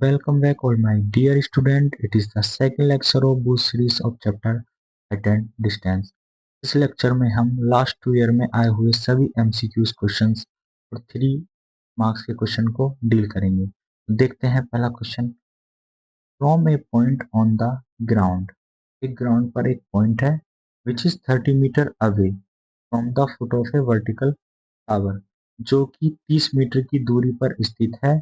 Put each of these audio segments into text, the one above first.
Welcome back, all my dear student. It is the second lecture of Boost series of chapter Height and Distance. इस lecture में हम last 2 year में आए हुए सभी MCQs questions और 3 मार्क्स के क्वेश्चन को डील करेंगे। देखते हैं पहला question. From a point on the ground, एक ग्राउंड पर एक पॉइंट है which is 30 metre away from the foot of a vertical tower, जो कि 30 मीटर की दूरी पर स्थित है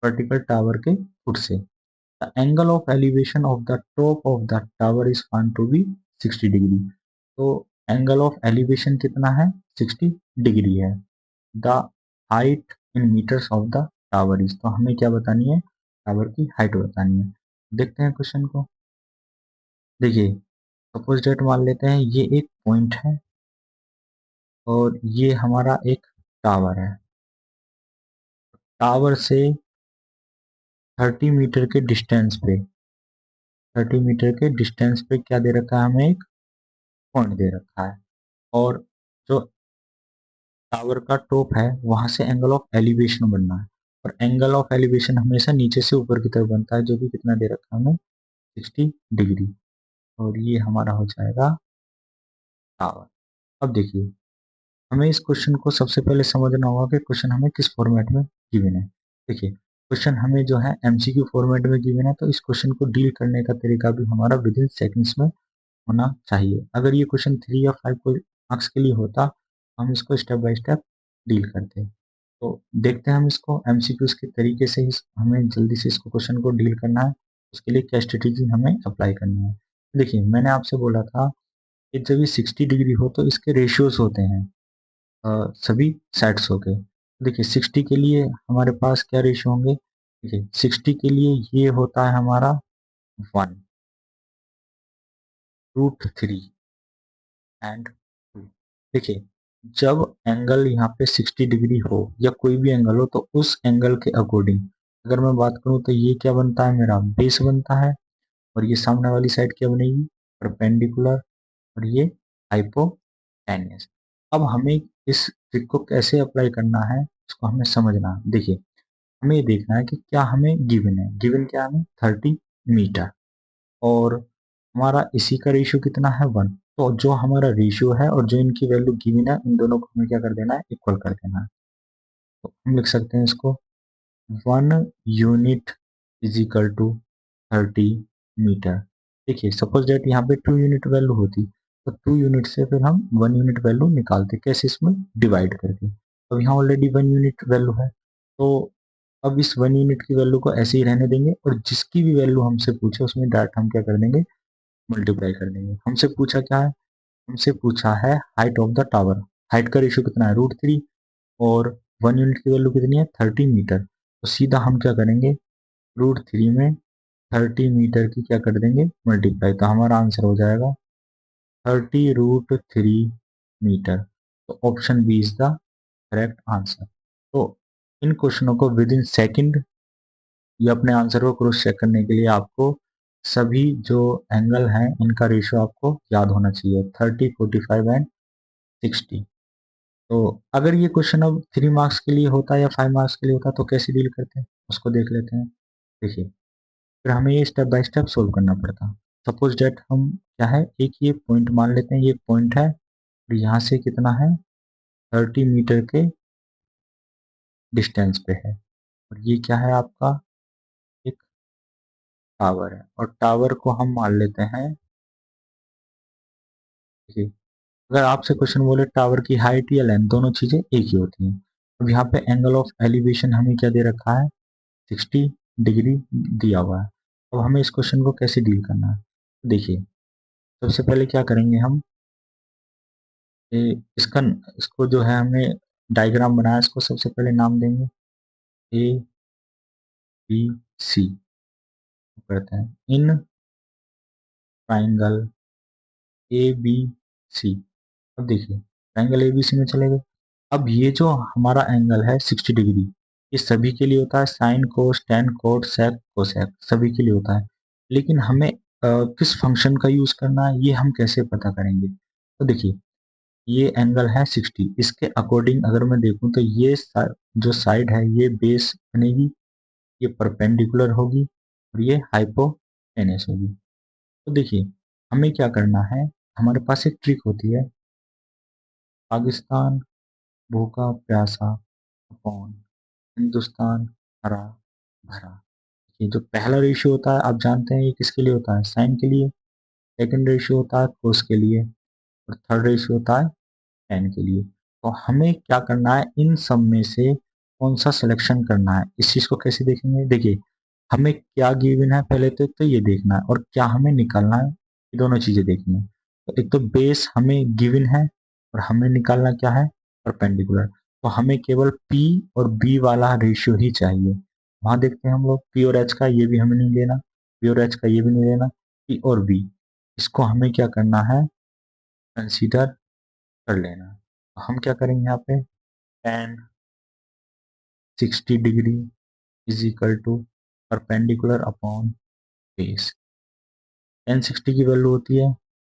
वर्टिकल टावर के फुट से। The angle of elevation of the top of the tower is found to be 60 degree. तो एंगल ऑफ एलिवेशन कितना है? 60 डिग्री है। The height in metres of the tower is, तो हमें क्या बतानी है? टावर की हाइट बतानी है। देखते हैं क्वेश्चन को। देखिए, सपोज डेट मान लेते हैं ये एक पॉइंट है और ये हमारा एक टावर है। टावर से 30 मीटर के डिस्टेंस पे 30 मीटर के डिस्टेंस पे क्या दे रखा है? हमें एक पॉइंट दे रखा है और जो टावर का टॉप है वहां से एंगल ऑफ एलिवेशन बनना है। और एंगल ऑफ एलिवेशन हमेशा नीचे से ऊपर की तरफ बनता है, जो कि कितना दे रखा है हमें? 60 डिग्री। और ये हमारा हो जाएगा टावर। अब देखिए, हमें इस क्वेश्चन को सबसे पहले समझना होगा कि क्वेश्चन हमें किस फॉर्मेट में गिवन है। देखिए, क्वेश्चन हमें जो है एमसीक्यू फॉर्मेट में गिवन है, तो इस क्वेश्चन को डील करने का तरीका भी हमारा विद इन सेकेंड्स में होना चाहिए। अगर ये क्वेश्चन 3 या 5 मार्क्स के लिए होता, हम इसको स्टेप बाय स्टेप डील करते। तो देखते हैं हम इसको एमसीक्यूज के तरीके से हमें जल्दी से इसको क्वेश्चन को डील करना है। उसके लिए क्या स्ट्रेटेजी हमें अप्लाई करनी है। देखिए, मैंने आपसे बोला था कि जब ये 60 डिग्री हो तो इसके रेशियोज होते हैं सभी सेट्स हो गए। देखिए, 60 के लिए हमारे पास क्या रेशियो होंगे? देखिए, 60 के लिए ये होता है हमारा 1/√3 एंड 2। देखिए, जब एंगल यहाँ पे 60 डिग्री हो या कोई भी एंगल हो, तो उस एंगल के अकॉर्डिंग अगर मैं बात करूँ तो ये क्या बनता है? मेरा बेस बनता है। और ये सामने वाली साइड क्या बनेगी? परपेंडिकुलर। और ये हाइपोटेन्यूस। अब हमें इस ट्रिक को कैसे अप्लाई करना है, इसको हमें समझना है। देखिए, हमें ये देखना है कि क्या हमें गिवन है। गिवन क्या है? हमें 30 मीटर और हमारा इसी का रेशियो कितना है? 1। तो जो हमारा रेशियो है और जो इनकी वैल्यू गिवन है, इन दोनों को हमें क्या कर देना है? इक्वल कर देना है। तो हम लिख सकते हैं इसको 1 unit is equal to 30 metre. देखिए, सपोज दैट यहाँ पे 2 यूनिट वैल्यू होती, तो 2 यूनिट से फिर हम 1 यूनिट वैल्यू निकालते। कैसे? इसमें डिवाइड करके। अब यहाँ ऑलरेडी 1 यूनिट वैल्यू है, तो अब इस 1 यूनिट की वैल्यू को ऐसे ही रहने देंगे और जिसकी भी वैल्यू हमसे पूछे उसमें डायरेक्ट हम क्या कर देंगे? मल्टीप्लाई कर देंगे। हमसे पूछा क्या है? हमसे पूछा है height of the tower. Height का रेशियो कितना है? √3। और 1 यूनिट की वैल्यू कितनी है? 30 मीटर। तो सीधा हम क्या करेंगे? √3 में 30 मीटर की क्या कर देंगे? मल्टीप्लाई। तो हमारा आंसर हो जाएगा 30√3 मीटर। तो option B is the correct answer. तो इन क्वेश्चनों को विद इन सेकेंड या अपने आंसर को क्रॉस चेक करने के लिए आपको सभी जो एंगल हैं इनका रेशियो आपको याद होना चाहिए, 30, 45 एंड 60। तो अगर ये क्वेश्चन अब 3 मार्क्स के लिए होता या 5 मार्क्स के लिए होता तो कैसे डील करते हैं, उसको देख लेते हैं। देखिए, फिर हमें ये स्टेप बाय स्टेप सोल्व करना पड़ता। सपोज डेट हम क्या है, एक ये पॉइंट मान लेते हैं, ये पॉइंट है और यहाँ से कितना है? 30 मीटर के डिस्टेंस पे है। और ये क्या है आपका? एक टावर है और टावर को हम मान लेते हैं। देखिए, अगर आपसे क्वेश्चन बोले टावर की हाइट या लेंथ, दोनों चीजें एक ही होती हैं। अब यहाँ पे एंगल ऑफ एलिवेशन हमें क्या दे रखा है? 60 डिग्री दिया हुआ है। अब हमें इस क्वेश्चन को कैसे डील करना है? देखिए, सबसे पहले क्या करेंगे हम? इसका इसको जो है हमने डायग्राम बनाया, इसको सबसे पहले नाम देंगे ए बी सी। करते हैं in triangle A B C. अब देखिए, ट्राइंगल ए बी सी में चले गए। अब ये जो हमारा एंगल है 60 डिग्री, ये सभी के लिए होता है। साइन, कोस, टेन, कोट, सेक, कोसेक सभी के लिए होता है। लेकिन हमें किस फंक्शन का यूज करना है ये हम कैसे पता करेंगे? तो देखिए, ये एंगल है 60, इसके अकॉर्डिंग अगर मैं देखूं तो ये जो साइड है ये बेस बनेगी ये परपेंडिकुलर होगी और ये हाइपोटेनस होगी। तो देखिए हमें क्या करना है, हमारे पास एक ट्रिक होती है, पाकिस्तान भूखा प्यासा अपॉन हिंदुस्तान हरा भरा। ये जो पहला रेशियो होता है आप जानते हैं ये किसके लिए होता है, साइन के लिए। सेकंड रेशियो होता है कोस के लिए और थर्ड रेशियो होता है टेन के लिए। तो हमें क्या करना है, इन सब में से कौन सा सिलेक्शन करना है, इस चीज को कैसे देखेंगे। देखिए हमें क्या गिवन है पहले तो ये देखना है, और क्या हमें निकालना है, ये दोनों चीजें देखनी है। तो एक तो बेस हमें गिवन है और हमें निकालना क्या है, परपेंडिकुलर। तो हमें केवल P और B वाला रेशियो ही चाहिए। वहां देखते हैं हम लोग P और H का ये भी हमें नहीं लेना, P और H का ये भी नहीं लेना, P और B इसको हमें क्या करना है, कंसीडर कर लेना। तो हम क्या करेंगे यहाँ पे, tan 60 degree is equal to perpendicular upon base. tan 60 की वैल्यू होती है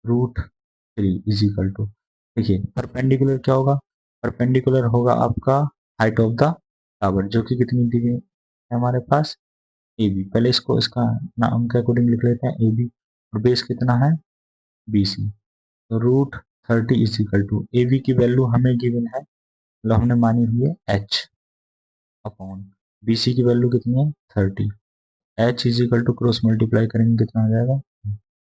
√3 इज इक्वल टू, देखिए परपेंडिकुलर क्या होगा, परपेंडिकुलर होगा आपका हाइट ऑफ द टावर जो कि कितनी दी गई है हमारे पास, ए बी। पहले इसको इसका नाम के अकॉर्डिंग लिख लेते हैं ए बी, और बेस कितना है बी सी। तो √30 is equal to A B की वैल्यू हमें गिवन है, मतलब हमने मानी हुई है एच अपॉन बी सी की वैल्यू कितनी है 30। H is equal to cross multiply करेंगे कितना आ जाएगा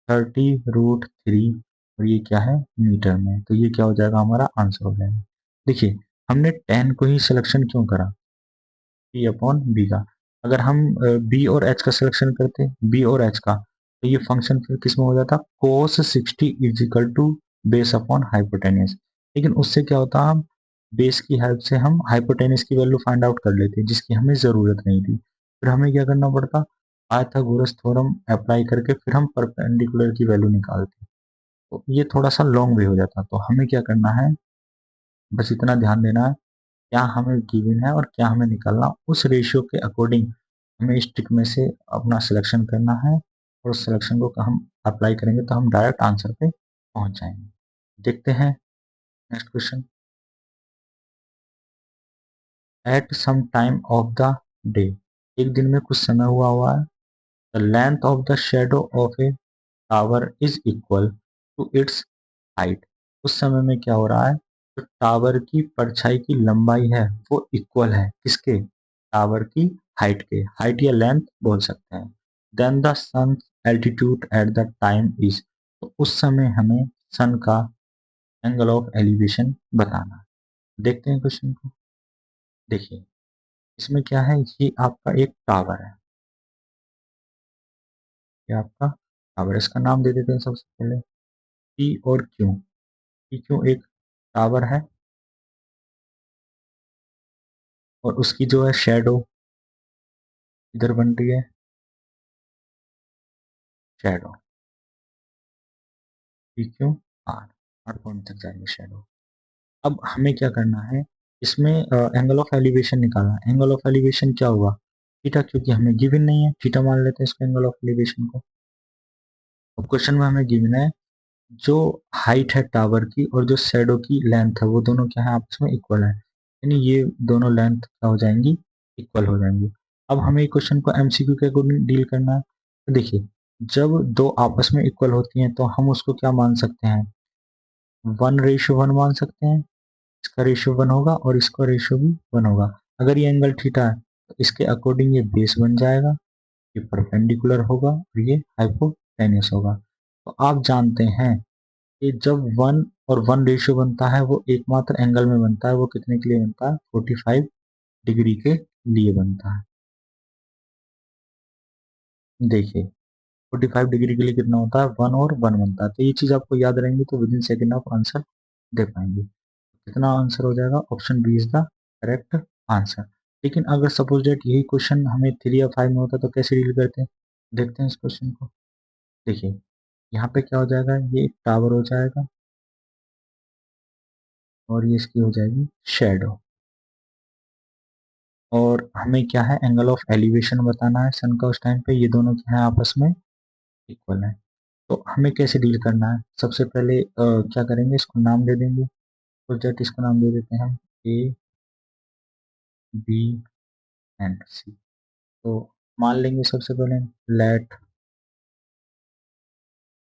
30√3, और ये क्या है मीटर में, तो ये क्या हो जाएगा हमारा आंसर हो जाएगा। देखिए हमने 10 को ही सिलेक्शन क्यों करा, P अपॉन बी का। अगर हम बी और एच का सिलेक्शन करते, बी और एच का, तो ये फंक्शन फिर किस में हो जाता, cos 60 is equal to base upon hypotenuse. लेकिन उससे क्या होता, हम बेस की हेल्प से हम हाइपोटेनियस की वैल्यू फाइंड आउट कर लेते जिसकी हमें जरूरत नहीं थी। फिर हमें क्या करना पड़ता, पाइथागोरस थ्योरम अप्लाई करके फिर हम परपेंडिकुलर की वैल्यू निकालते, तो ये थोड़ा सा लॉन्ग वे हो जाता। तो हमें क्या करना है, बस इतना ध्यान देना है क्या हमें गिवन है और क्या हमें निकालना, उस रेशियो के अकॉर्डिंग हमें इस ट्रिक में से अपना सिलेक्शन करना है, और उस सिलेक्शन को हम अप्लाई करेंगे तो हम डायरेक्ट आंसर पे पहुंच जाएंगे। देखते हैं next question. At some time of the day, एक दिन में कुछ समय हुआ है, the length of the shadow of a tower is equal to its height. उस समय में क्या हो रहा है, तो टावर की परछाई की लंबाई है वो इक्वल है किसके, टावर की हाइट के, हाइट या लेंथ बोल सकते हैं। Then the sun altitude at the time is, तो उस समय हमें सन का एंगल ऑफ एलिवेशन बताना है। देखते हैं क्वेश्चन को। देखिए इसमें क्या है, ये आपका एक टावर है, ये आपका टावर, इसका नाम दे देते हैं सबसे पहले पी और क्यू। पी क्यू एक टावर है, और उसकी जो है शेडो इधर बन रही है, shadow P Q R, R point तक जाएंगे शेडो। अब हमें क्या करना है, इसमें एंगल ऑफ एलिवेशन निकालना है। एंगल ऑफ एलिवेशन क्या हुआ, थीटा, क्योंकि हमें गिवन नहीं है, थीटा मान लेते हैं इसको एंगल ऑफ एलिवेशन को। अब क्वेश्चन में हमें गिवन है जो हाइट है टावर की और जो शेडो की लेंथ है वो दोनों क्या है आपस में इक्वल है, यानी ये दोनों लेंथ क्या हो जाएंगी, इक्वल हो जाएंगी। अब हमें क्वेश्चन को एमसीक्यू के अकॉर्डिंग डील करना है। तो देखिए जब दो आपस में इक्वल होती हैं तो हम उसको क्या मान सकते हैं, 1:1 मान सकते हैं। इसका रेशियो 1 होगा और इसका रेशियो भी 1 होगा। अगर ये एंगल थीटा है तो इसके अकॉर्डिंग ये बेस बन जाएगा, ये परपेंडिकुलर होगा और ये हाइपोटेन्यूस होगा। तो आप जानते हैं कि जब 1 और 1 रेशियो बनता है वो एकमात्र एंगल में बनता है, वो कितने के लिए बनता है, 45 डिग्री के लिए बनता है। देखिए 45 डिग्री के लिए कितना होता है, 1 और 1 बनता है। तो ये चीज आपको याद रहेंगी तो विद इन सेकेंड आप आंसर दे पाएंगे। कितना आंसर हो जाएगा, option B is the correct answer. लेकिन अगर सपोज डेट यही क्वेश्चन हमें 3 या 5 में होता तो कैसे डील करते हैं, देखते हैं इस क्वेश्चन को। देखिए यहाँ पे क्या हो जाएगा, ये एक टावर हो जाएगा और ये इसकी हो जाएगी शेडो, और हमें क्या है एंगल ऑफ एलिवेशन बताना है सन का उस टाइम पे, ये दोनों क्या है आपस में इक्वल है। तो हमें कैसे डील करना है, सबसे पहले क्या करेंगे, इसको नाम दे देंगे। तो जट इसको नाम दे देते हैं हम ए बी एंड सी। तो मान लेंगे सबसे पहले let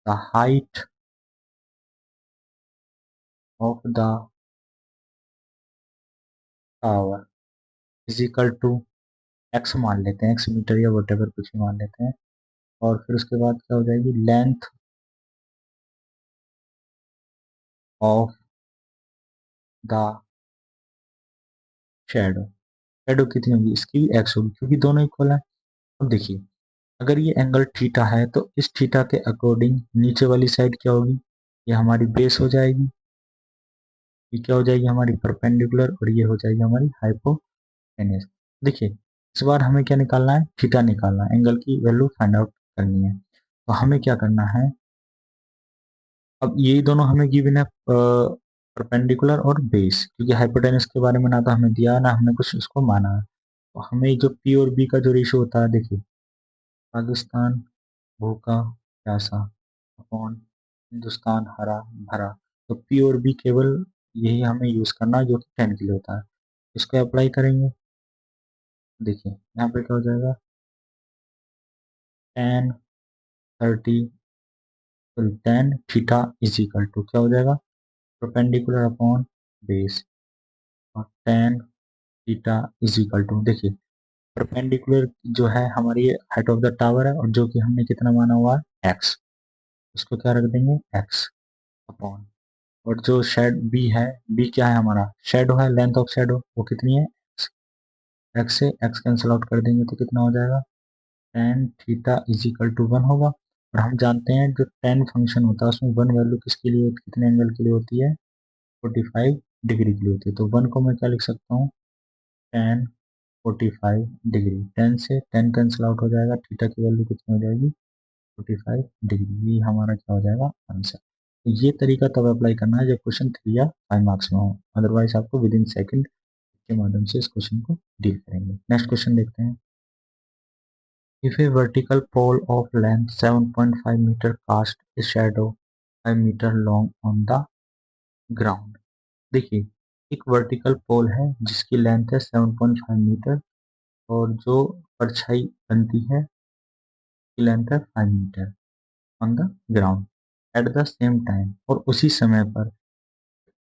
the height of the tower is equal to X मान लेते हैं, एक्स मीटर या वटेवर कुछ भी मान लेते हैं। और फिर उसके बाद क्या हो जाएगी, length of the shadow, shadow कितनी होगी इसकी भी एक्स होगी क्योंकि दोनों इक्वल है। अब देखिए अगर ये एंगल थीटा है तो इस थीटा के अकॉर्डिंग नीचे वाली साइड क्या होगी, ये हमारी बेस हो जाएगी, ये क्या हो जाएगी हमारी परपेंडिकुलर, और ये हो जाएगी हमारी हाइपोटेन्यूस। देखिए इस बार हमें क्या निकालना है, थीटा निकालना है, एंगल की वैल्यू फाइंड आउट करनी है। तो हमें क्या करना है, अब ये दोनों हमें गिवन है परपेंडिकुलर और बेस, क्योंकि हाइपोटेन्यूस के बारे में ना तो हमें दिया ना हमने कुछ उसको माना है। तो हमें जो पी और बी का जो रेशियो होता है, देखिए पाकिस्तान भूखा प्यासा अपॉन हिंदुस्तान हरा भरा, तो पी और बी केवल यही हमें यूज करना है जो कि 10 के लिए होता है। इसको अप्लाई करेंगे, देखिए यहाँ पे क्या हो जाएगा, 10 30 10 थीटा इज इक्वल टू क्या हो जाएगा, परपेंडिकुलर अपॉन बेस, और 10 थीटा इज इक्वल टू, देखिए परपेंडिकुलर जो है हमारी हाइट ऑफ द टावर है और जो कि हमने कितना माना हुआ है एक्स, इसको क्या रख देंगे एक्स अपॉन, और जो शेड बी है, बी क्या है हमारा शेडो है, लेंथ ऑफ शेडो वो कितनी है एक्स, एक्स से एक्स कैंसिल आउट कर देंगे तो कितना हो जाएगा, tan theta is equal to 1 होगा। और हम जानते हैं जो टेन फंक्शन होता है उसमें वन वैल्यू किसके लिए कितने एंगल के लिए होती है, 45 डिग्री के लिए होती है। तो वन को मैं क्या लिख सकता हूँ, टेन 45 डिग्री, 10 से 10 कैंसिल आउट हो जाएगा, थीटा की वैल्यू कितनी हो जाएगी 45 डिग्री, ये हमारा क्या हो जाएगा आंसर। तो ये तरीका तब अप्लाई करना है जब क्वेश्चन 3 या 5 मार्क्स में हो, अदरवाइज आपको विद इन सेकेंड के माध्यम से इस क्वेश्चन को डील करेंगे। नेक्स्ट क्वेश्चन देखते हैं। If a vertical pole of length 7.5 metre cast a shadow 5 metre long on the ground, देखिए एक वर्टिकल पोल है जिसकी लेंथ है 7.5 मीटर और जो परछाई बनती है की लेंथ है 5 metre on the ground at the same time, और उसी समय पर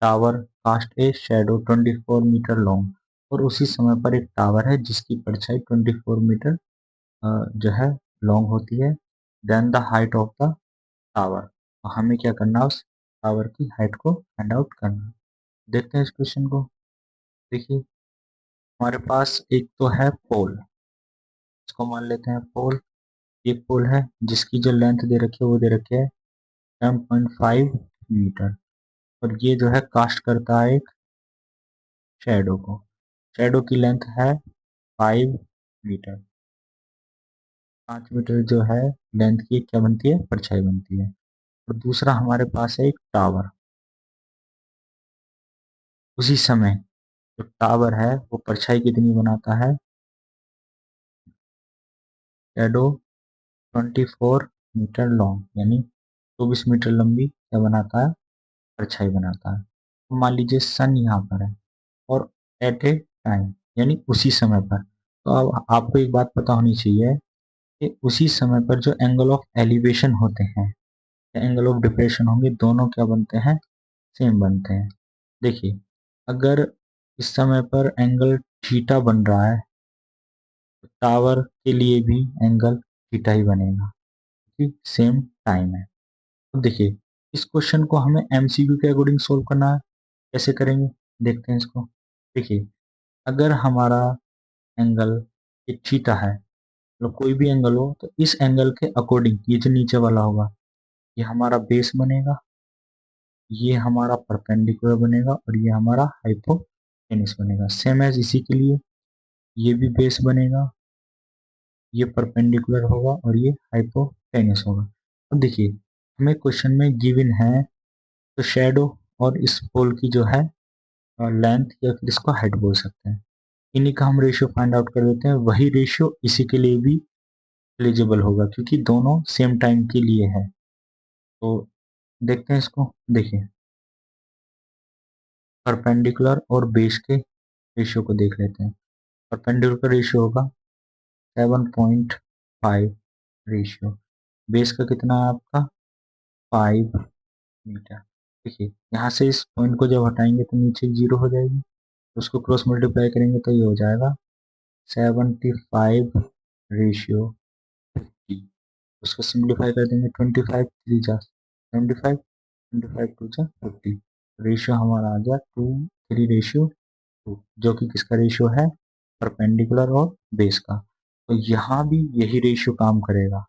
tower cast a shadow 24 metre long, और उसी समय पर एक टावर है जिसकी परछाई 24 मीटर जो है लॉन्ग होती है, then the height of the tower, तो हमें क्या करना है उस टावर की हाइट को फाइंड आउट करना है। देखते हैं इस क्वेश्चन को, देखिए हमारे पास एक तो है पोल, इसको मान लेते हैं पोल, ये पोल है जिसकी जो लेंथ दे रखी है वो दे रखी है 7.5 मीटर, और ये जो है कास्ट करता है एक शैडो को, शैडो की लेंथ है 5 मीटर, 5 मीटर जो है लेंथ की क्या बनती है परछाई बनती है। और दूसरा हमारे पास है एक टावर, उसी समय जो टावर है वो परछाई कितनी बनाता है, शैडो 24 मीटर लॉन्ग यानी 24 मीटर लंबी क्या बनाता है परछाई बनाता है। तो मान लीजिए सन यहाँ पर है और एट ए टाइम यानी उसी समय पर, तो अब आपको एक बात पता होनी चाहिए कि उसी समय पर जो एंगल ऑफ एलिवेशन होते हैं या एंगल ऑफ डिप्रेशन होंगे दोनों क्या बनते हैं सेम बनते हैं। देखिए अगर इस समय पर एंगल थीटा बन रहा है तो टावर के लिए भी एंगल थीटा ही बनेगा क्योंकि सेम टाइम है। तो देखिए इस क्वेश्चन को हमें एमसीक्यू के अकॉर्डिंग सोल्व करना है, कैसे करेंगे देखते हैं इसको। देखिए अगर हमारा एंगल एक थीटा है, मतलब कोई भी एंगल हो तो इस एंगल के अकॉर्डिंग ये जो नीचे वाला होगा ये हमारा बेस बनेगा, ये हमारा परपेंडिकुलर बनेगा और ये हमारा हाइपोटेन्यूस बनेगा। सेम एज इसी के लिए ये भी बेस बनेगा, ये परपेंडिकुलर होगा और ये हाइपोटेन्यूस होगा। अब देखिए हमें क्वेश्चन में गिवन है तो शैडो और इस पोल की जो है लेंथ या फिर इसको हाइट बोल सकते हैं, इन्हीं का हम रेशियो फाइंड आउट कर देते हैं, वही रेशियो इसी के लिए भी एलिजिबल होगा क्योंकि दोनों सेम टाइम के लिए है। तो देखते हैं इसको, देखिए परपेंडिकुलर और बेस के रेशियो को देख लेते हैं। परपेंडिकुलर का रेशियो होगा 7.5 रेशियो। बेस का कितना है आपका 5 मीटर। देखिए यहाँ से इस पॉइंट को जब हटाएंगे तो नीचे 0 हो जाएगी, उसको क्रॉस मल्टीप्लाई करेंगे तो ये हो जाएगा 75 रेशियो 50। उसको सिंप्लीफाई कर देंगे 25 3 जा 75, 25 2 जा 50। रेशियो हमारा आ गया 2:3:2, जो कि किसका रेशियो है परपेंडिकुलर और बेस का। तो यहाँ भी यही रेशियो काम करेगा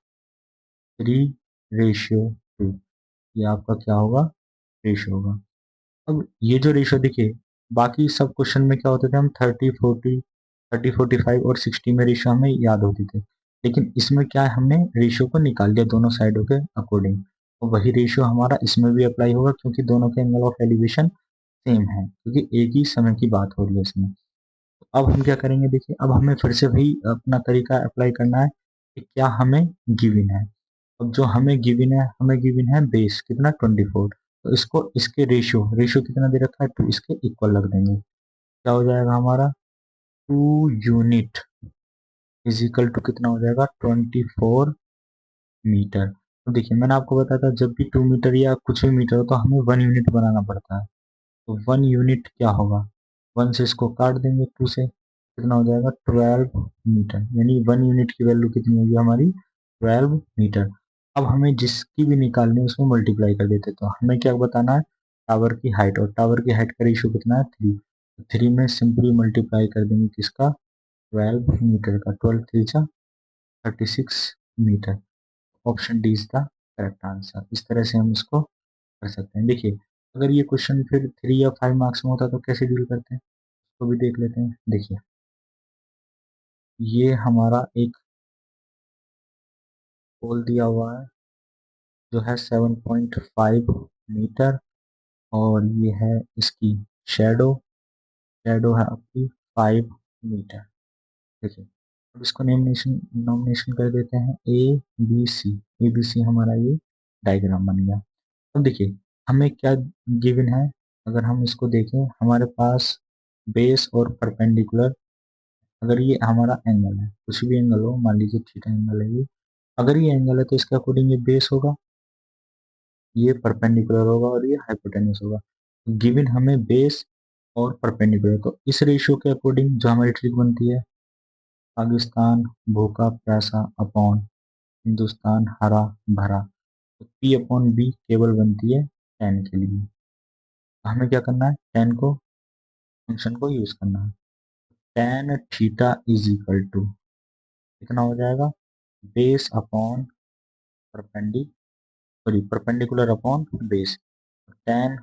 3:2। ये आपका क्या होगा रेशियो होगा। अब ये जो रेशियो देखिए बाकी सब क्वेश्चन में क्या होते थे, हम 30 40 और 60 में रेशियो हमें याद होते थे, लेकिन इसमें क्या है हमने रेशियो को निकाल लिया दोनों साइडों के अकॉर्डिंग। तो वही रेशियो हमारा इसमें भी अप्लाई होगा क्योंकि दोनों के एंगल ऑफ एलिवेशन सेम है, क्योंकि एक ही समय की बात हो रही है इसमें। तो अब हम क्या करेंगे देखिए, अब हमें फिर से वही अपना तरीका अप्लाई करना है कि क्या हमें गिवन है। अब जो हमें गिवन है, हमें गिवन है बेस कितना 24, तो इसको इसके रेशियो रेशियो कितना दे रखा है 2, इसके इक्वल रख देंगे। क्या हो जाएगा हमारा 2 यूनिट इज इक्वल टू कितना हो जाएगा 24 मीटर। तो देखिए मैंने आपको बताया था जब भी 2 मीटर या कुछ भी मीटर हो तो हमें 1 यूनिट बनाना पड़ता है। तो 1 यूनिट क्या होगा, 1 से इसको काट देंगे 2 से, कितना हो जाएगा 12 मीटर, यानी 1 यूनिट की वैल्यू कितनी होगी हमारी 12 मीटर। अब हमें जिसकी भी निकालनी है उसमें मल्टीप्लाई कर देते, तो हमें क्या बताना है टावर की हाइट, और टावर की हाइट का रेशियो कितना है 3। 3 में सिंपली मल्टीप्लाई कर देंगे किसका 12 मीटर का, 12 3 जा 36 metre. Option D is the correct answer. इस तरह से हम इसको कर सकते हैं। देखिए अगर ये क्वेश्चन फिर 3 या 5 मार्क्स में होता तो कैसे डील करते हैं, तो भी देख लेते हैं। देखिए ये हमारा एक पोल दिया हुआ है जो है 7.5 मीटर, और ये है इसकी शेडो, शेडो है आपकी 5 मीटर। देखिए अब इसको नॉमिनेशन कर देते हैं ABC। ABC हमारा ये डायग्राम बन गया। अब देखिए हमें क्या गिवन है, अगर हम इसको देखें हमारे पास बेस और परपेंडिकुलर, अगर ये हमारा एंगल है कुछ भी एंगल हो, मान लीजिए थीटा एंगल है ये, अगर ये एंगल है तो इसके अकॉर्डिंग ये बेस होगा, ये परपेंडिकुलर होगा और ये हाइपोटेन्यूस होगा। गिवन हमें बेस और परपेंडिकुलर, तो इस रेशियो के अकॉर्डिंग जो हमारी ट्रिक बनती है, पाकिस्तान भूखा प्यासा अपॉन हिंदुस्तान हरा भरा, तो P/B केवल बनती है tan के लिए। तो हमें क्या करना है tan को फंक्शन को यूज करना है। tan theta is equal to कितना हो जाएगा base upon perpendicular upon base, tan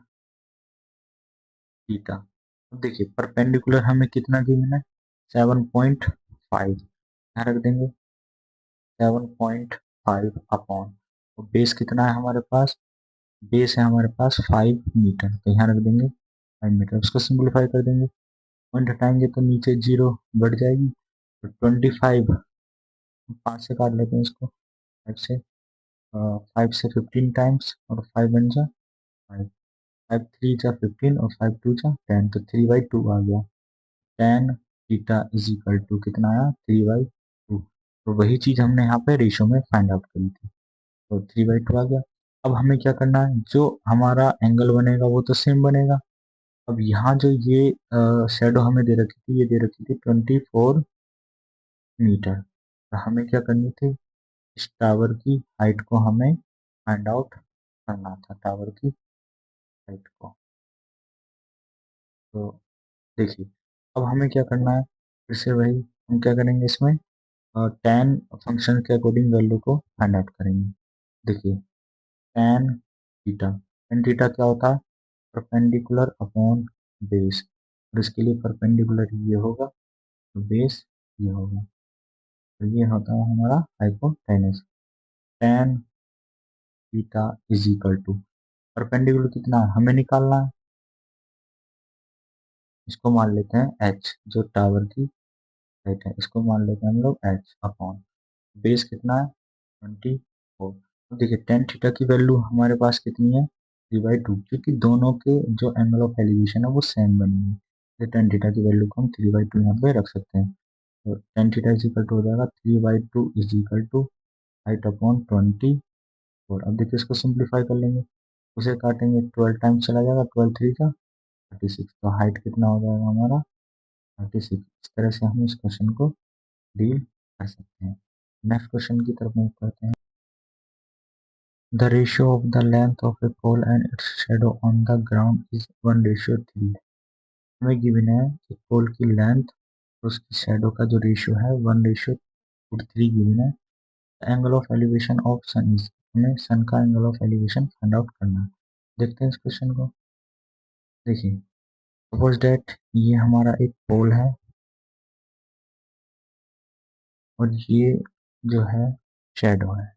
theta. अब देखिए परपेंडिकुलर हमें कितना गिवन है 7.5, यहाँ रख देंगे 7.5 अपॉन, तो बेस कितना है हमारे पास, बेस है हमारे पास 5 मीटर, तो यहाँ रख देंगे 5 मीटर। उसको सिंप्लीफाई कर देंगे, पॉइंट हटाएंगे तो नीचे 0 बढ़ जाएगी, तो 25 5 से काट लेते हैं इसको, 5 से 15 टाइम्स, और 5 बन जा 5, 5 3 जा 15 और 5 2 जा 10, तो 3/2 आ गया। tan theta is equal to कितना आया 3/2। तो वही चीज हमने यहाँ पे रेशो में फाइंड आउट करी थी, तो 3/2 आ गया। अब हमें क्या करना है, जो हमारा एंगल बनेगा वो तो सेम बनेगा। अब यहाँ जो ये शेडो हमें दे रखी थी, ये दे रखी थी 24 मीटर, तो हमें क्या करनी थी इस टावर की हाइट को हमें फाइंड आउट करना था, टावर की हाइट को। तो देखिए अब हमें क्या करना है, फिर से वही हम क्या करेंगे इसमें tan फंक्शन के अकॉर्डिंग वैल्यू को फाइंड आउट करेंगे। देखिए tan थीटा क्या होता है परपेंडिकुलर अपॉन बेस, और इसके लिए परपेंडिकुलर ये होगा तो बेस ये होगा, तो ये होता है हमारा hypotenuse. tan theta is equal to perpendicular कितना है हमें निकालना है, इसको मान लेते हैं h, जो टावर की हाइट है इसको मान लेते हैं हम लोग h अपॉन बेस कितना है 24। तो देखिए tan थीटा की वैल्यू हमारे पास कितनी है 3/2, क्योंकि दोनों के जो एंगल ऑफ एलिवेशन है वो सेम बनी है, तो tan थीटा की वैल्यू को हम 3/2 यहाँ पे रख सकते हैं। तो tan theta is equal to हो जाएगा 3/2 is equal to height upon 24। अब देखिए इसको सिंप्लीफाई कर लेंगे, उसे काटेंगे 12 टाइम्स चला जाएगा, 12 3 का 36, तो हाइट कितना हो जाएगा हमारा 36। इस तरह से हम इस क्वेश्चन को डील कर सकते हैं। नेक्स्ट क्वेश्चन की तरफ मूव करते हैं। The ratio of the length of a pole and its shadow on the ground is 1:3। हमें गिवन है कि पोल की लेंथ और उसकी शैडो का जो रेशियो है 1:3 गिवन है। Angle of elevation of sun is, हमें सन का angle of elevation find out करना है। देखते हैं इस क्वेश्चन को। देखिए सपोज दैट ये हमारा एक पोल है और ये जो है शैडो है।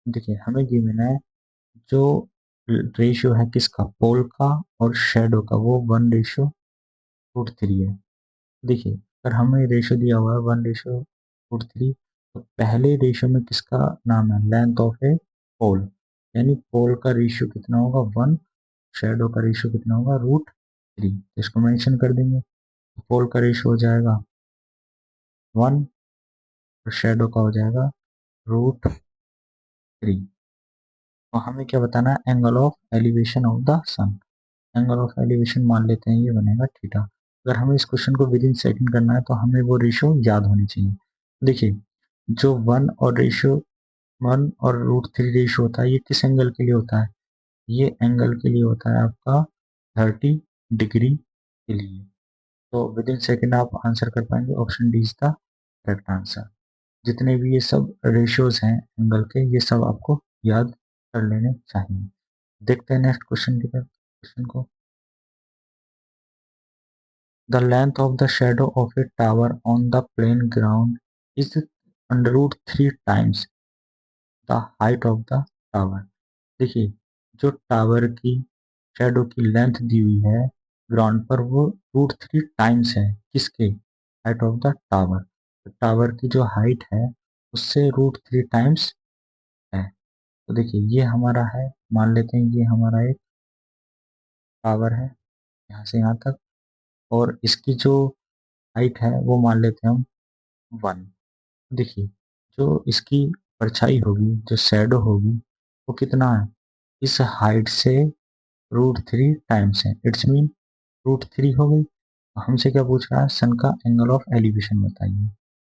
देखिए हमें गिवन है जो रेशियो है किसका, पोल का और शैडो का, वो 1:3 है। देखिए अगर हमें रेशियो दिया हुआ है 1:3, तो पहले रेशियो में किसका नाम है, लेंथ ऑफ ए पोल, यानी पोल का रेशियो कितना होगा 1, शैडो का रेशियो कितना होगा √3। इसको मेंशन कर देंगे। पोल का रेशियो हो जाएगा 1 और शैडो का हो जाएगा √3। तो हमें क्या बताना है, angle of elevation of the sun. Angle of elevation मान लेते हैं ये बनेगा थीटा। अगर हमें इस क्वेश्चन को विद इन सेकंड करना है तो हमें वो रेशियो याद होनी चाहिए। देखिए जो 1 और रेशियो होता है, ये किस एंगल के लिए होता है, ये एंगल के लिए होता है आपका 30 डिग्री के लिए। तो विद इन सेकेंड आप आंसर कर पाएंगे, option D is the correct answer. जितने भी ये सब रेशियोज हैं एंगल के, ये सब आपको याद कर लेने चाहिए। देखते हैं नेक्स्ट क्वेश्चन की तरफ। क्वेश्चन को, the length of the shadow of a tower on the plane ground is √3 times the height of the tower. देखिए जो टावर की शैडो की लेंथ दी हुई है ग्राउंड पर, वो √3 टाइम्स है किसके, हाइट ऑफ द टावर। तो टावर की जो हाइट है उससे √3 टाइम्स है। तो देखिए ये हमारा है, मान लेते हैं ये हमारा एक टावर है यहाँ से यहाँ तक, और इसकी जो हाइट है वो मान लेते हैं हम 1। देखिए जो इसकी परछाई होगी, जो शैडो होगी, वो कितना है, इस हाइट से √3 टाइम्स है। इट्स मीन √3 हो गई। हमसे क्या पूछ रहा है, सन का एंगल ऑफ एलिवेशन बताइए,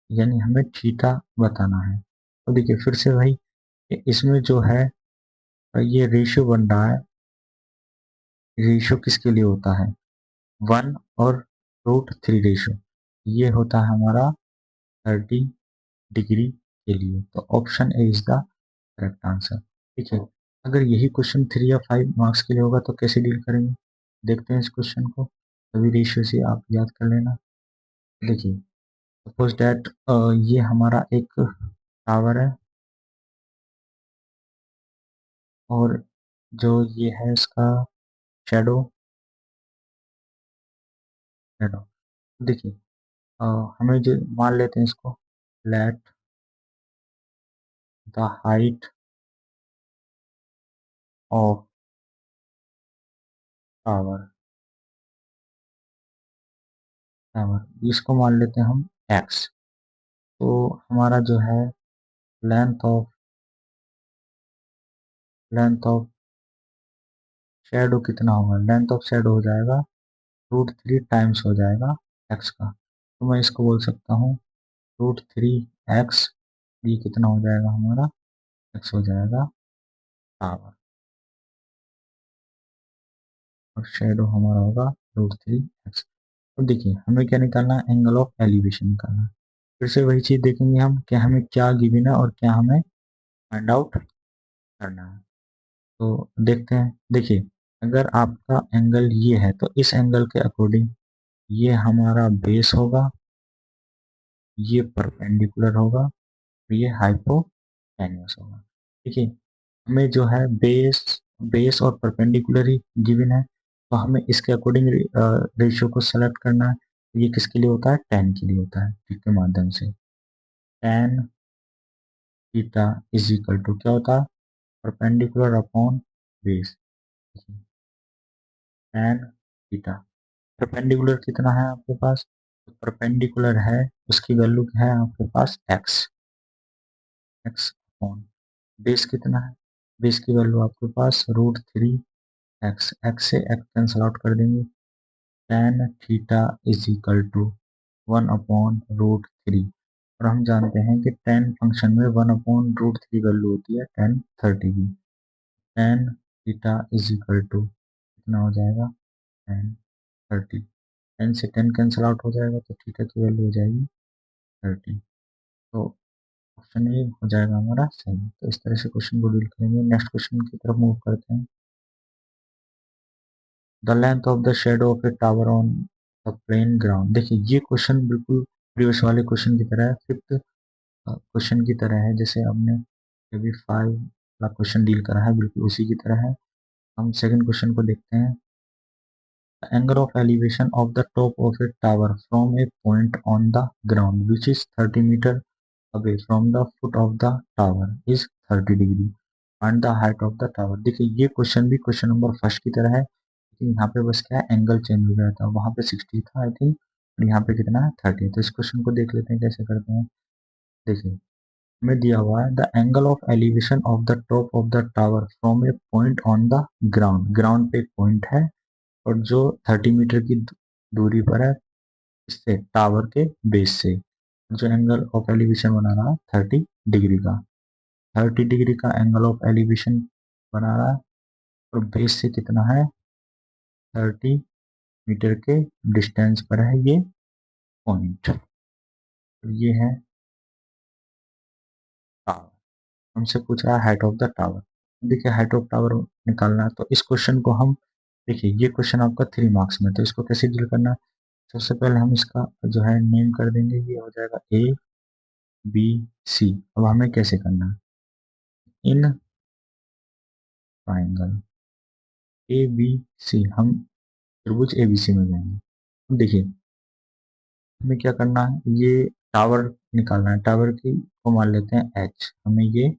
यानी हमें थीटा बताना है। तो देखिए फिर से भाई इसमें जो है ये रेशियो बन रहा है, रेशियो किसके लिए होता है, 1 और √3 रेशियो, ये होता है हमारा 30 डिग्री के लिए। तो option A is the correct answer. ठीक है, अगर यही क्वेश्चन 3 या 5 मार्क्स के लिए होगा तो कैसे डील करेंगे, देखते हैं इस क्वेश्चन को। सभी रेशियो से आप याद कर लेना। देखिए सपोज दैट ये हमारा एक टावर है और जो ये है इसका शैडो, शैडो। देखिए हमें जो मान लेते हैं इसको, late the height of tower, tower इसको मान लेते हैं हम एक्स। तो हमारा जो है length of, length of shadow कितना होगा, लेंथ ऑफ शेडो हो जाएगा √3 टाइम्स हो जाएगा एक्स का। तो मैं इसको बोल सकता हूँ √3 एक्स, ये कितना हो जाएगा हमारा, एक्स हो जाएगा टावर, और शेडो हमारा होगा √3 एक्स। तो देखिए हमें क्या निकालना है, एंगल ऑफ एलिवेशन निकालना है। फिर से वही चीज देखेंगे हम कि हमें क्या गिवन है और क्या हमें फाइंड आउट करना है। तो देखते हैं। देखिए अगर आपका एंगल ये है तो इस एंगल के अकॉर्डिंग ये हमारा बेस होगा, ये परपेंडिकुलर होगा, और ये हाइपोटेन्यूस होगा। ठीक है, हमें जो है बेस, बेस और परपेंडिकुलर ही गिवन है, तो हमें इसके अकॉर्डिंग रेशियो को सेलेक्ट करना है। ये किसके लिए होता है, टेन के लिए होता है, ठीक के माध्यम से tan theta is equal to क्या होता है, perpendicular upon base, tan theta. Perpendicular कितना है आपके पास, परपेंडिकुलर है उसकी वैल्यू क्या है आपके पास एक्स, एक्स अपॉन बेस कितना है, बेस की वैल्यू आपके पास √3 एक्स, एक्स से एक्स कैंसल आउट कर देंगे, tan theta is equal to 1/√3 और हम जानते हैं कि tan फंक्शन में 1/√3 वैल्यू होती है tan 30 की, tan theta is equal to कितना हो जाएगा tan 30, tan से tan कैंसल आउट हो जाएगा तो थीटा की वैल्यू हो जाएगी 30, तो ऑप्शन ए हो जाएगा हमारा सही। तो इस तरह से क्वेश्चन को डील करेंगे। नेक्स्ट क्वेश्चन की तरफ मूव करते हैं। The length of the shadow of a tower on the plane ground. देखिए ये क्वेश्चन बिल्कुल प्रीवियस वाले क्वेश्चन की तरह है, फिफ्थ क्वेश्चन की तरह है, जैसे हमने अभी 5 वाला क्वेश्चन डील करा है बिल्कुल उसी की तरह है। हम सेकंड क्वेश्चन को देखते हैं। The angle of elevation of the top of a tower from a point on the ground which is 30 meter away from the foot of the tower is 30 degree and the height of the tower। देखिए ये question भी question number first की तरह है, लेकिन यहाँ पे बस क्या है एंगल चेंज हो गया था, वहां पे 60 था आई थिंक और यहाँ पे कितना है 30। तो इस क्वेश्चन को देख लेते हैं कैसे करते हैं। देखिए हमें दिया हुआ है the angle of elevation of the top of the tower from a point on the ground, ground पे एक पॉइंट है और जो 30 मीटर की दूरी पर है इससे टावर के बेस से, जो एंगल ऑफ एलिवेशन बना रहा है 30 डिग्री का, 30 डिग्री का एंगल ऑफ एलिवेशन बना रहा है और बेस से कितना है 30 मीटर के डिस्टेंस पर है ये पॉइंट। तो ये है टावर, हमसे पूछ रहा है हाइट ऑफ द टावर। देखिए हाइट ऑफ टावर निकालना है तो इस क्वेश्चन को हम, देखिए ये क्वेश्चन आपका 3 मार्क्स में, तो इसको कैसे डील करना है। सबसे पहले हम इसका जो है नेम कर देंगे, ये हो जाएगा ए बी सी। अब हमें कैसे करना है, in triangle A B C, हम त्रिभुज ए बी सी में जाएंगे। अब देखिए हमें क्या करना है, ये टावर निकालना है, टावर की को मान लेते हैं एच, हमें ये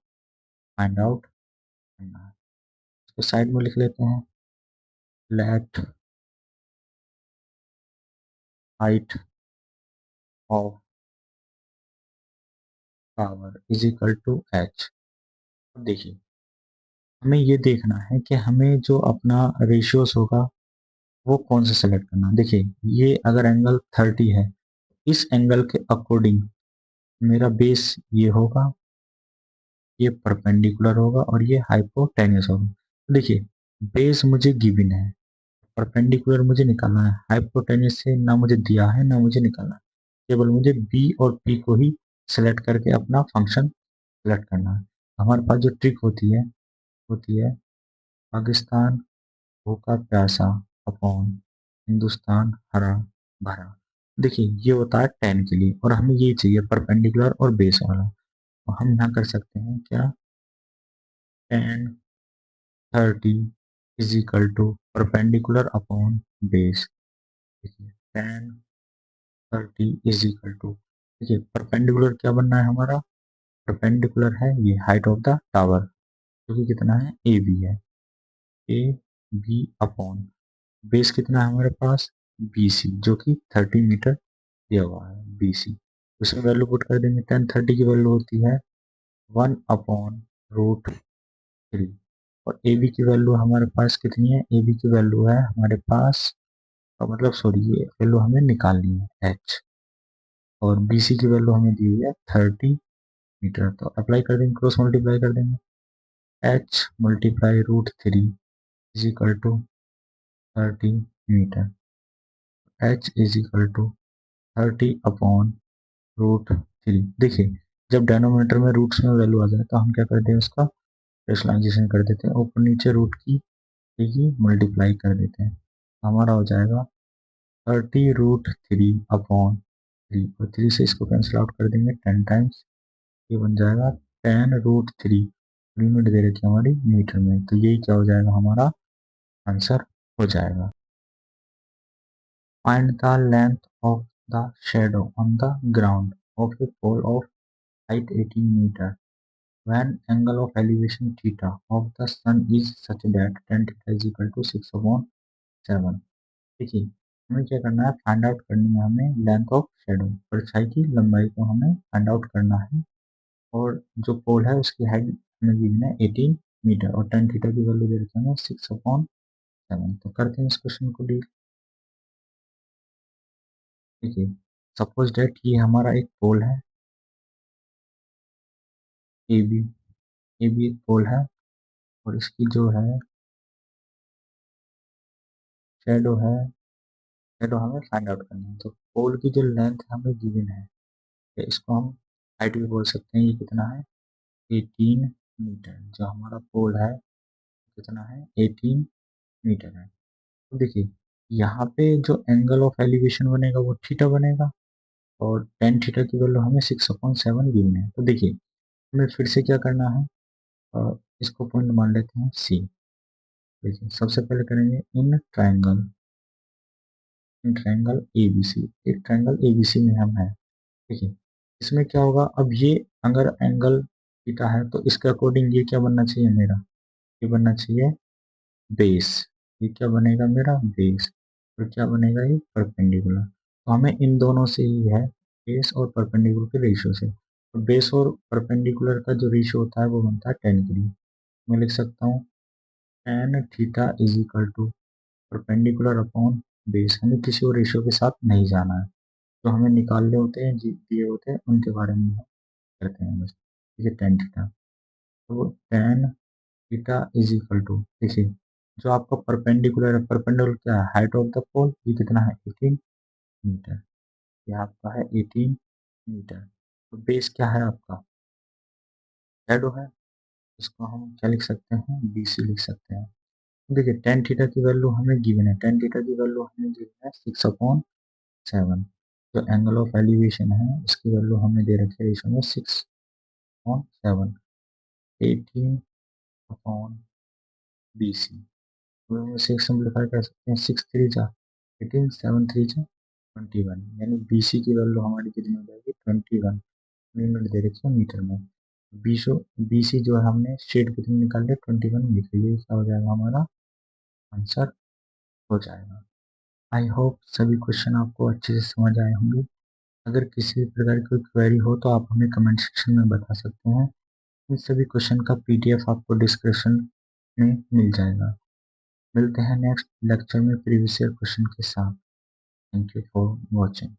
फाइंड आउट करना है। इसको साइड में लिख लेते हैं, let height of tower is equal to H. अब देखिए हमें ये देखना है कि हमें जो अपना रेशियोस होगा वो कौन सा सेलेक्ट करना है। देखिए ये अगर एंगल 30 है, इस एंगल के अकॉर्डिंग मेरा बेस ये होगा, ये परपेंडिकुलर होगा और ये हाइपोटेन्यूस होगा। तो देखिए बेस मुझे गिवन है, परपेंडिकुलर मुझे निकालना है, हाइपोटेन्यूस से ना मुझे दिया है ना मुझे निकालना है, केवल मुझे बी और पी को ही सिलेक्ट करके अपना फंक्शन सेलेक्ट करना है। हमारे पास जो ट्रिक होती है पाकिस्तान भूखा प्यासा अपॉन हिंदुस्तान हरा भरा। देखिए ये होता है टेन के लिए और हमें ये चाहिए परपेंडिकुलर और बेस वाला, तो हम यहाँ कर सकते हैं क्या, tan 30 is equal to perpendicular upon base. देखिए टेन 30 इज इक्वल टू, देखिए परपेंडिकुलर क्या बनना है हमारा, परपेंडिकुलर है ये हाइट ऑफ द टावर जो कि कितना है ए बी है, ए बी अपॉन बेस कितना है हमारे पास बी सी जो कि 30 मीटर दिया हुआ है बी सी। उसमें वैल्यू पुट कर देंगे, tan 30 की वैल्यू होती है 1/√3 और ए बी की वैल्यू हमारे पास कितनी है, ए बी की वैल्यू है हमारे पास मतलब सॉरी ये वैल्यू हमें निकालनी है एच और बी सी की वैल्यू हमें दी हुई है 30 मीटर। तो अप्लाई कर देंगे, क्रॉस मल्टीप्लाई कर देंगे, H multiply √3 is equal to 30 metre, H is equal to 30/√3। देखिए जब डेनोमिनेटर में रूट्स में वैल्यू आ जाए तो हम क्या करते हैं उसका रेशनलाइजेशन कर देते हैं, ऊपर नीचे रूट की मल्टीप्लाई कर देते हैं, हमारा हो जाएगा 30√3/3 और 3 से इसको कैंसिल आउट कर देंगे 10 टाइम्स, ये बन जाएगा 10√3। यूनिट दे रखी है हमारी मीटर में, तो यही क्या हो जाएगा हमारा आंसर हो जाएगा। Find the length of the shadow on the ground of a pole of height 18 meter when angle of elevation theta of the sun is such that tan theta is equal to 6/7। देखिए हमें क्या करना है, find out करनी है हमें length of shadow, परछाई की लंबाई को हमें फाइंड आउट करना है। और जो पोल है उसकी हाइट हमें गिवन है 18 मीटर और tan थीटा की वैल्यू दे रखी है 6/7। तो करते हैं इस क्वेश्चन को डील। देखिए, सपोज डेट ये हमारा एक पोल है ए बी, ए बी एक पोल है और इसकी जो है शेडो है, शेडो हमें फाइंड आउट करनी है। तो पोल की जो लेंथ हमें गिवन है, या इसको हम हाइट भी बोल सकते हैं, ये कितना है 18 मीटर। जो हमारा पोल है कितना है 18 मीटर है। तो देखिए, यहाँ पे जो एंगल ऑफ एलिवेशन बनेगा वो थीटा बनेगा और tan थीटा की वैल्यू हमें 6/7 गिवन है। तो देखिए, हमें फिर से क्या करना है, इसको पॉइंट मान लेते हैं सी। देखिए, सबसे पहले करेंगे in triangle A B C, एक ट्रायंगल ए बी सी में हम है। देखिए, इसमें क्या होगा, अब ये अगर एंगल थीटा है तो इसके अकॉर्डिंग ये क्या बनना चाहिए मेरा, ये बनना चाहिए बेस। ये क्या बनेगा मेरा बेस, और क्या बनेगा ये परपेंडिकुलर। तो हमें इन दोनों से ही है बेस और परपेंडिकुलर के रेशियो से। तो बेस और परपेंडिकुलर का जो रेशियो होता है वो बनता है 10 के लिए। मैं लिख सकता हूँ tan theta is equal to perpendicular upon base. हमें किसी और रेशियो के साथ नहीं जाना है, जो हमें निकालने होते हैं दिए होते हैं उनके बारे में हम करते हैं बस। ठीक है, tan थीटा, तो tan theta is equal to, देखिए जो आपका परपेंडिकुलर है, परपेंडिकुलर क्या है, हाइट ऑफ द पोल, ये कितना है 18 मीटर, ये आपका है 18 मीटर। तो बेस क्या है आपका शेडो है, इसको हम क्या लिख सकते हैं BC लिख सकते हैं। तो देखिए, tan थीटा की वैल्यू हमें गिवन है, tan थीटा की वैल्यू हमें गिवन है 6/7। जो एंगल ऑफ एलिवेशन है उसकी वैल्यू हमें दे रखी है रेशियो में 6/7, 18/BC। तो हम इसे सिंप्लीफाई कर सकते हैं, 6×3 = 18, 7×3 = 21, यानी BC की वैल्यू हमारी कितनी हो जाएगी 21 यूनिट दे रखी है मीटर में। BC जो है हमने शेड कितनी निकाल लिया 21 मीटर, ये क्या हो जाएगा हमारा आंसर हो जाएगा। आई होप सभी क्वेश्चन आपको अच्छे से समझ आए होंगे। अगर किसी भी प्रकार की कोई क्वेरी हो तो आप हमें कमेंट सेक्शन में बता सकते हैं। इन सभी क्वेश्चन का PDF आपको डिस्क्रिप्शन में मिल जाएगा। मिलते हैं नेक्स्ट लेक्चर में प्रीवियस ईयर क्वेश्चन के साथ। Thank you for watching.